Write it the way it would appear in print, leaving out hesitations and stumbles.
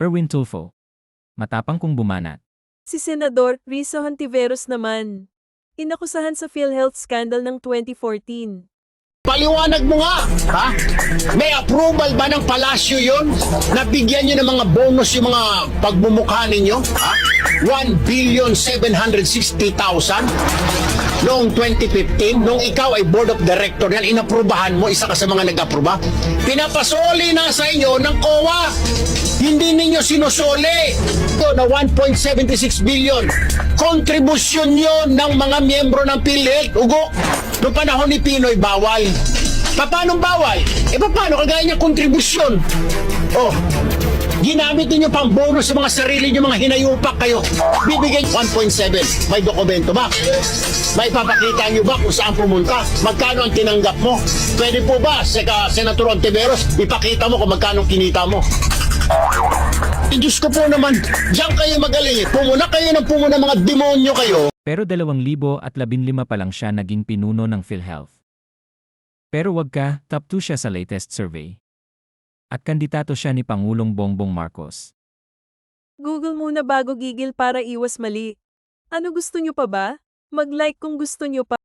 Erwin Tulfo. Matapang kung bumanat. Si Senador Risa Hontiveros naman. Inakusahan sa PhilHealth scandal ng 2014. Paliwanag mo nga, ha? May approval ba ng palasyo yon? Nabigyan nyo ng mga bonus yung mga pagmumukha ninyo? Ha? 1,760,000 noong 2015, nung ikaw ay board of director yan, inaprubahan mo, isa ka sa mga nag-aproba. Pinapasoli na sa inyo ng COA. Hindi ninyo sinusoli. Ito na 1.76 billion. Kontribusyon yon ng mga miyembro ng PhilHealth. Ugo, noong panahon ni Pinoy, bawal. Paano bawal? Paano kagaya niya kontribusyon? Oh, ginamit niyo pang bonus sa mga sarili niyo, mga hinayupak kayo. Bibigyan 1.7. May dokumento ba? May papakita niyo ba kung saan pumunta? Magkano ang tinanggap mo? Pwede po ba, Senator Hontiveros, ipakita mo kung magkano kinita mo? Diyos ko po naman, diyan kayo magaling. Pumuna kayo ng pumuna, mga demonyo kayo. Pero 2015 pa lang siya naging pinuno ng PhilHealth. Pero wag ka, top 2 siya sa latest survey. At kandidato siya ni Pangulong Bongbong Marcos. Google muna bago gigil para iwas mali. Ano gusto nyo pa ba? Mag-like kung gusto nyo pa.